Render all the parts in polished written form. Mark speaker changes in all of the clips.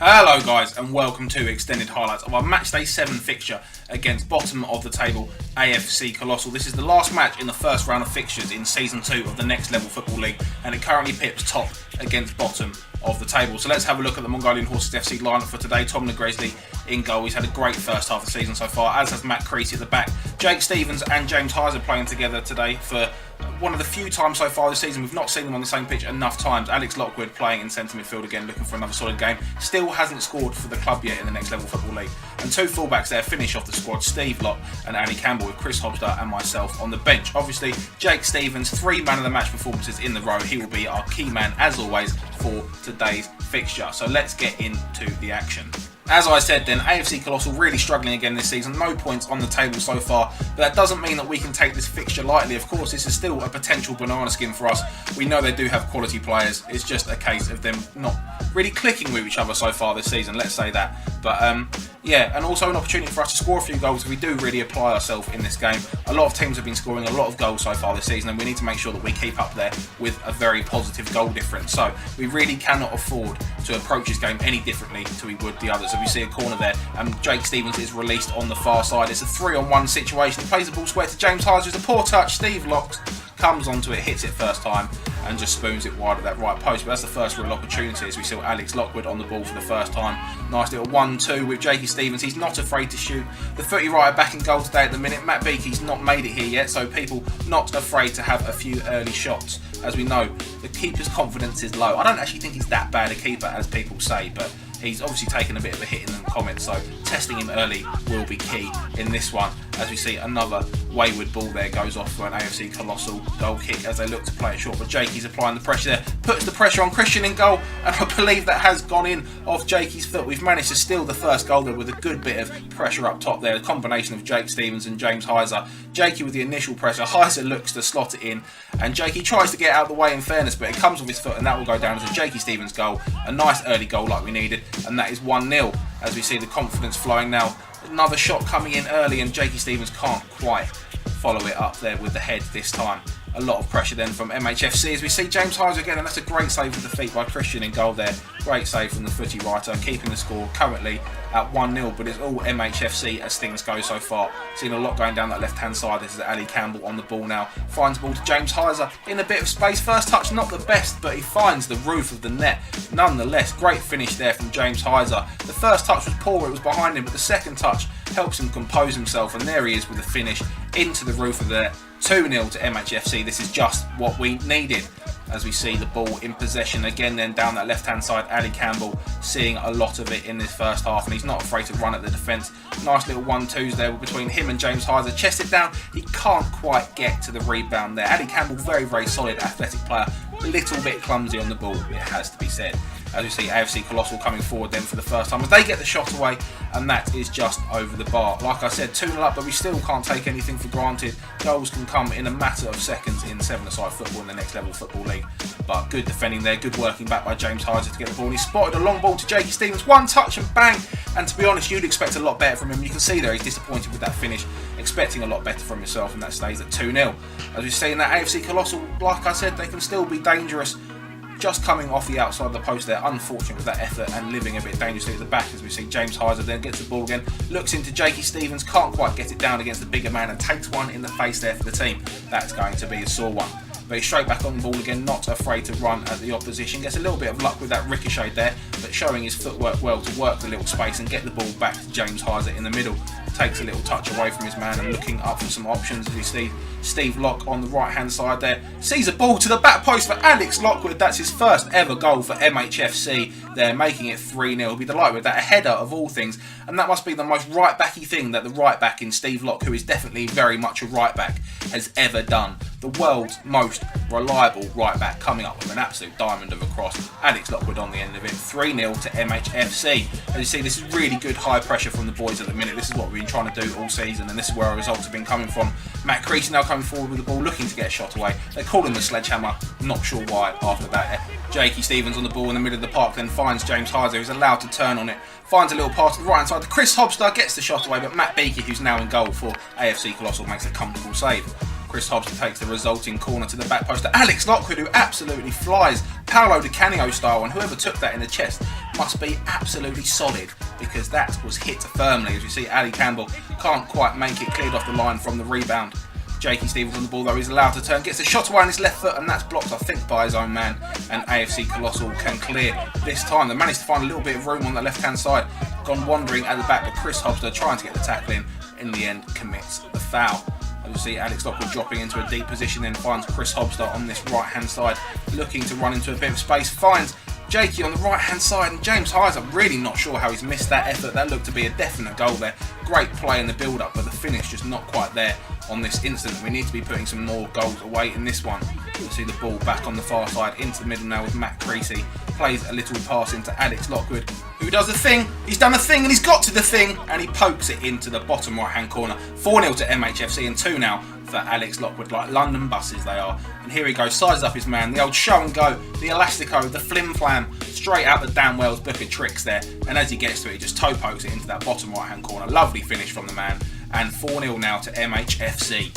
Speaker 1: Hello guys and welcome to extended highlights of our Matchday 7 fixture against bottom of the table AFC Colossal. This is the last match in the first round of fixtures in Season 2 of the Next Level Football League, and it currently pips top against bottom of the table. So let's have a look at the Mongolian Horses FC lineup for today. Tom Negresley in goal. He's had a great first half of the season so far, as has Matt Creasy at the back. Jake Stevens and James Heiser playing together today for one of the few times so far this season we've not seen them on the same pitch enough times. Alex Lockwood playing in centre midfield again, looking for another solid game. Still hasn't scored for the club yet in the Next Level Football League. And two fullbacks there finish off the squad, Steve Locke and Ali Campbell, with Chris Hobster and myself on the bench. Obviously, Jake Stevens, 3 man of the match performances in the row. He will be our key man, as always, for today's fixture. So let's get into the action. As I said then, AFC Colossal really struggling again this season. No points on the table so far, but that doesn't mean that we can take this fixture lightly. Of course, this is still a potential banana skin for us. We know they do have quality players. It's just a case of them not really clicking with each other so far this season, let's say that. But yeah, and also an opportunity for us to score a few goals if we do really apply ourselves in this game. A lot of teams have been scoring a lot of goals so far this season, and we need to make sure that we keep up there with a very positive goal difference. So we really cannot afford to approach this game any differently to we would the others. So we see a corner there, and Jake Stevens is released on the far side. It's a 3-on-1 situation. He plays the ball square to James Heiser. It's a poor touch. Steve Locke comes onto it, hits it first time, and just spoons it wide at that right post. But that's the first real opportunity, as we saw Alex Lockwood on the ball for the first time. Nice little 1-2 with Jakey Stevens. He's not afraid to shoot. The footy rider back in goal today at the minute. Matt Beakey's not made it here yet, so people not afraid to have a few early shots. As we know, the keeper's confidence is low. I don't actually think he's that bad a keeper as people say, but he's obviously taken a bit of a hit in the comments, so testing him early will be key in this one. As we see another wayward ball there goes off for an AFC Colossal goal kick as they look to play it short, but Jakey's applying the pressure there, puts the pressure on Christian in goal, and I believe that has gone in off Jakey's foot. We've managed to steal the first goal there with a good bit of pressure up top there, a combination of Jake Stevens and James Heiser. Jakey with the initial pressure, Heiser looks to slot it in, and Jakey tries to get out of the way in fairness, but it comes off his foot, and that will go down as a Jakey Stevens goal. A nice early goal like we needed, and that is 1-0 as we see the confidence flowing now. Another shot coming in early, and Jakey Stevens can't quite follow it up there with the head this time. A lot of pressure then from MHFC as we see James Heiser again, and that's a great save with the feet by Christian in goal there. Great save from the footy writer, keeping the score currently at 1-0, but it's all MHFC as things go so far. Seen a lot going down that left hand side. This is Ali Campbell on the ball now, finds the ball to James Heiser in a bit of space. First touch not the best, but he finds the roof of the net nonetheless. Great finish there from James Heiser. The first touch was poor, it was behind him, but the second touch helps him compose himself, and there he is with the finish into the roof of the net. 2-0 to MHFC. This is just what we needed. As we see the ball in possession again then down that left hand side, Ali Campbell seeing a lot of it in this first half, and he's not afraid to run at the defence. Nice little 1-2s there between him and James Heiser. Chest it down, he can't quite get to the rebound there. Ali Campbell, very very solid athletic player, a little bit clumsy on the ball, it has to be said. As we see AFC Colossal coming forward then for the first time as they get the shot away, and that is just over the bar. Like I said, 2-0 up, but we still can't take anything for granted. Goals can come in a matter of seconds in 7-a-side football in the Next Level Football League. But good defending there, good working back by James Heiser to get the ball. And he spotted a long ball to Jakey Stevens, one touch and bang. And to be honest, you'd expect a lot better from him. You can see there he's disappointed with that finish, expecting a lot better from himself, and that stays at 2-0. As we see in that AFC Colossal, like I said, they can still be dangerous. Just coming off the outside of the post there, unfortunate with that effort and living a bit dangerously at the back. As we see James Heiser then gets the ball again, looks into Jakey Stevens, can't quite get it down against the bigger man, and takes one in the face there for the team. That's going to be a sore one. But he's straight back on the ball again, not afraid to run at the opposition. Gets a little bit of luck with that ricochet there, but showing his footwork well to work the little space and get the ball back to James Heiser in the middle. Takes a little touch away from his man and looking up for some options as we see Steve Locke on the right hand side there. Sees a ball to the back post for Alex Lockwood. That's his first ever goal for MHFC there, making it 3-0. He'll be delighted with that, a header of all things, and that must be the most right backy thing that the right back in Steve Locke, who is definitely very much a right back, has ever done. The world's most reliable right back coming up with an absolute diamond of a cross. Alex Lockwood on the end of it. 3-0 to MHFC. As you see, this is really good high pressure from the boys at the minute. This is what we've been trying to do all season, and this is where our results have been coming from. Matt Creasy now coming forward with the ball, looking to get a shot away. They call him the sledgehammer, not sure why after that. Jakey Stevens on the ball in the middle of the park, then finds James Heiser, who's allowed to turn on it. Finds a little pass to the right hand side. Chris Hobster gets the shot away, but Matt Beakey, who's now in goal for AFC Colossal, makes a comfortable save. Chris Hobster takes the resulting corner to the back post to Alex Lockwood, who absolutely flies Paolo Di Canio style, and whoever took that in the chest must be absolutely solid, because that was hit firmly. As you see, Ali Campbell can't quite make it, cleared off the line from the rebound. Jakey Stevens on the ball though, he's allowed to turn, gets a shot away on his left foot, and that's blocked I think by his own man, and AFC Colossal can clear this time. They managed to find a little bit of room on the left hand side, gone wandering at the back, but Chris Hobster trying to get the tackle in the end commits the foul. As you see, Alex Lockwood dropping into a deep position, then finds Chris Hobster on this right hand side, looking to run into a bit of space, finds Jakey on the right hand side, and James Hyers, I'm really not sure how he's missed that effort. That looked to be a definite goal there. Great play in the build up, but the finish just not quite there on this instant. We need to be putting some more goals away in this one. You'll see the ball back on the far side into the middle now with Matt Creasy. Plays a little pass into Alex Lockwood, who does the thing. He's done the thing, and he's got to the thing, and he pokes it into the bottom right hand corner. 4-0 to MHFC, and 2 now for Alex Lockwood, like London buses they are. And here he goes, sizes up his man, the old show and go, the elastico, the flim flam, straight out the Dan Wells book of tricks there. And as he gets to it, he just toe pokes it into that bottom right hand corner. Lovely finish from the man, and 4-0 now to MHFC.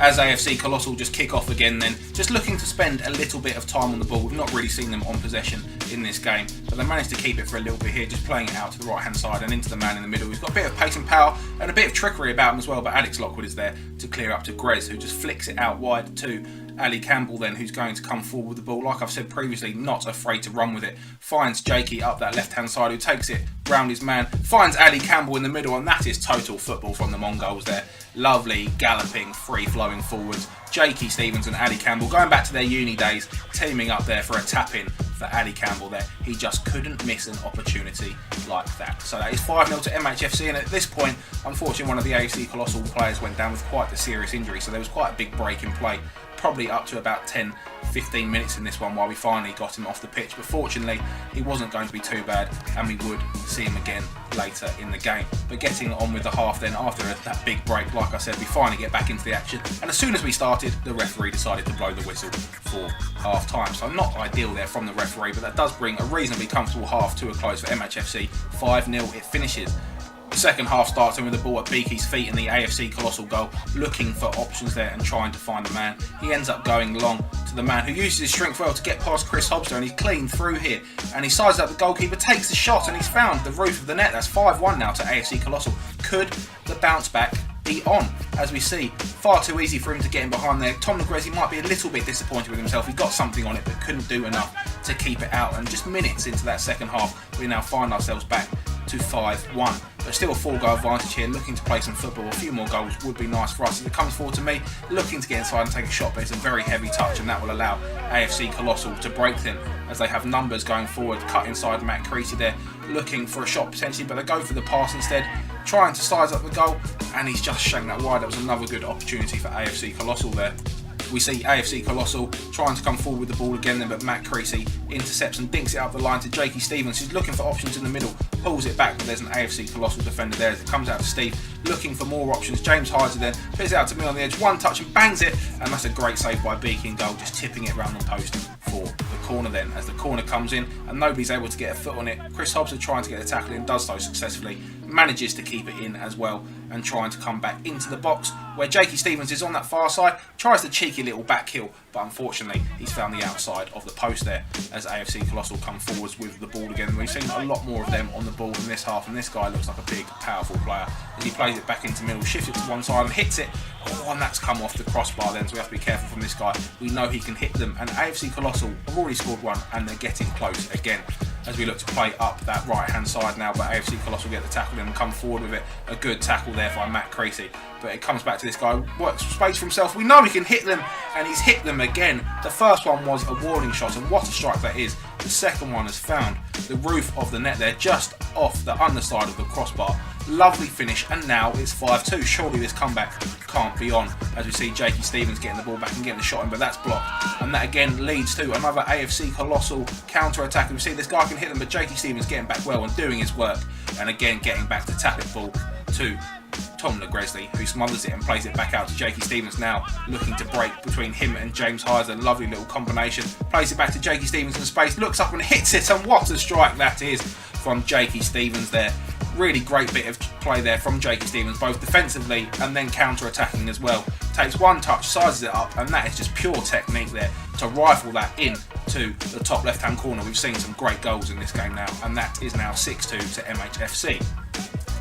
Speaker 1: As AFC Colossal just kick off again then, just looking to spend a little bit of time on the ball. We've not really seen them on possession in this game, but they managed to keep it for a little bit here, just playing it out to the right hand side and into the man in the middle. He's got a bit of pace and power and a bit of trickery about him as well, but Alex Lockwood is there to clear up to Grez, who just flicks it out wide to Ali Campbell then, who's going to come forward with the ball. Like I've said previously, not afraid to run with it. Finds Jakey up that left hand side, who takes it round his man, finds Ali Campbell in the middle, and that is total football from the Mongols there. Lovely, galloping, free-flowing forwards. Jakey Stevens and Ali Campbell going back to their uni days, teaming up there for a tap-in for Ali Campbell there. He just couldn't miss an opportunity like that. So that is 5-0 to MHFC, and at this point, unfortunately, one of the AFC Colossal players went down with quite a serious injury, so there was quite a big break in play, probably up to about 10-15 minutes in this one while we finally got him off the pitch. But fortunately, he wasn't going to be too bad, and we would see him again later in the game. But getting on with the half then, after that big break, like I said, we finally get back into the action, and as soon as we started, the referee decided to blow the whistle for half time. So not ideal there from the referee, but that does bring a reasonably comfortable half to a close for MHFC. 5-0 it finishes. The second half starts in with the ball at Beaky's feet in the AFC Colossal goal, looking for options there and trying to find a man. He ends up going long to the man who uses his strength well to get past Chris Hobster, and he's clean through here. And he sizes up the goalkeeper, takes the shot, and he's found the roof of the net. That's 5-1 now to AFC Colossal. Could the bounce back be on? As we see, far too easy for him to get in behind there. Tom Negrezi might be a little bit disappointed with himself. He got something on it but couldn't do enough to keep it out. And just minutes into that second half, we now find ourselves back to 5-1. But still a 4-goal advantage here, looking to play some football. A few more goals would be nice for us. As it comes forward to me, looking to get inside and take a shot, but it's a very heavy touch, and that will allow AFC Colossal to break them as they have numbers going forward. Cut inside Matt Creasy there, looking for a shot potentially, but they go for the pass instead, trying to size up the goal, and he's just shanked that wide. That was another good opportunity for AFC Colossal there. We see AFC Colossal trying to come forward with the ball again then, but Matt Creasy intercepts and dinks it up the line to Jakey Stevens, who's looking for options in the middle, pulls it back, but there's an AFC Colossal defender there as it comes out to Steve, looking for more options. James Hyder then puts it out to me on the edge, one touch and bangs it, and that's a great save by Beaky in goal, just tipping it round the post for the corner then. As the corner comes in and nobody's able to get a foot on it, Chris Hobson trying to get the tackle in, does so successfully, manages to keep it in as well, and trying to come back into the box where Jakey Stevens is on that far side, tries the cheeky little back heel, but unfortunately he's found the outside of the post there as AFC Colossal come forwards with the ball again. We've seen a lot more of them on the ball in this half, and this guy looks like a big, powerful player as he plays it back into middle, shifts it to one side and hits it. Oh, and that's come off the crossbar then, so we have to be careful from this guy. We know he can hit them, and AFC Colossal have already scored one, and they're getting close again as we look to play up that right hand side now, but AFC Colossal get the tackle in and come forward with it. A good tackle there by Matt Creasy, but it comes back to this guy, works space for himself. We know he can hit them, and he's hit them again. The first one was a warning shot, and what a strike that is. The second one has found the roof of the net there, just off the underside of the crossbar. Lovely finish, and now it's 5-2. Surely this comeback can't be on, as we see Jakey Stevens getting the ball back and getting the shot in, but that's blocked, and that again leads to another AFC Colossal counter-attack. And we see this guy can hit them, but Jakey Stevens getting back well and doing his work, and again getting back to tap it ball to Tom Negrezi, who smothers it and plays it back out to Jakey Stevens, now looking to break between him and James Hyde. A lovely little combination, plays it back to Jakey Stevens in space, looks up and hits it, and what a strike that is from Jakey Stevens there. Really great bit of play there from Jakey Stevens, both defensively and then counter-attacking as well. Takes one touch, sizes it up, and that is just pure technique there to rifle that in to the top left-hand corner. We've seen some great goals in this game now, and that is now 6-2 to MHFC.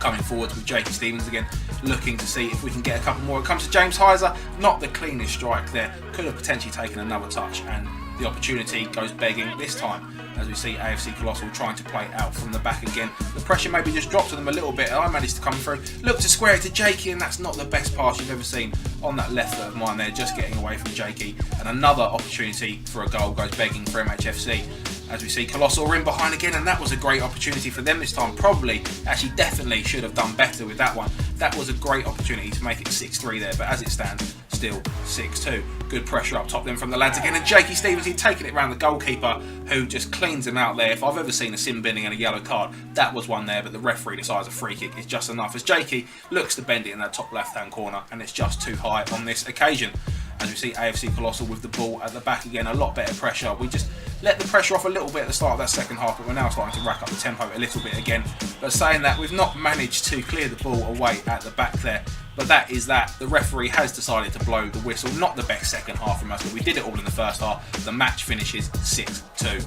Speaker 1: Coming forwards with Jakey Stevens again, looking to see if we can get a couple more. It comes to James Heiser, not the cleanest strike there, could have potentially taken another touch, and the opportunity goes begging this time, as we see AFC Colossal trying to play out from the back again. The pressure maybe just dropped to them a little bit, and I managed to come through, look to square it to Jakey, and that's not the best pass you've ever seen on that left foot of mine there, just getting away from Jakey, and another opportunity for a goal goes begging for MHFC. As we see Colossal are in behind again, and that was a great opportunity for them this time. Probably, actually definitely should have done better with that one. That was a great opportunity to make it 6-3 there, but as it stands, still 6-2. Good pressure up top then from the lads again, and Jakey Stevens, he'd taken it around the goalkeeper, who just cleans him out there. If I've ever seen a sin binning and a yellow card, that was one there, but the referee decides a free kick is just enough, as Jakey looks to bend it in that top left-hand corner, and it's just too high on this occasion. As we see AFC Colossal with the ball at the back again, a lot better pressure. We just let the pressure off a little bit at the start of that second half, but we're now starting to rack up the tempo a little bit again. But saying that, we've not managed to clear the ball away at the back there. But that is that. The referee has decided to blow the whistle. Not the best second half from us, but we did it all in the first half. The match finishes 6-2.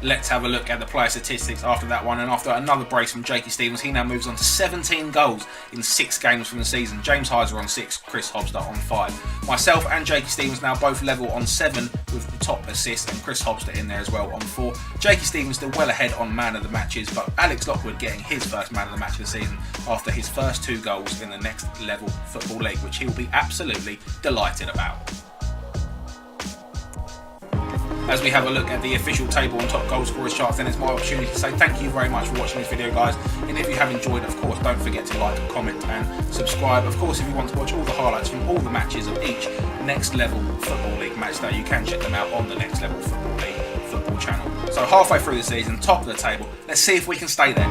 Speaker 1: Let's have a look at the player statistics after that one, and after another brace from Jakey Stevens, he now moves on to 17 goals in 6 games from the season. James Heiser on 6, Chris Hobster on 5. Myself and Jakey Stevens now both level on 7 with the top assist, and Chris Hobster in there as well on 4. Jakey Stevens still well ahead on man of the matches, but Alex Lockwood getting his first man of the match of the season after his first 2 goals in the Next Level Football League, which he will be absolutely delighted about. As we have a look at the official table and top goal scorers charts, then it's my opportunity to say thank you very much for watching this video, guys. And if you have enjoyed, of course, don't forget to like, comment and subscribe. Of course, if you want to watch all the highlights from all the matches of each Next Level Football League match day, you can check them out on the Next Level Football League football channel. So halfway through the season, top of the table, let's see if we can stay there.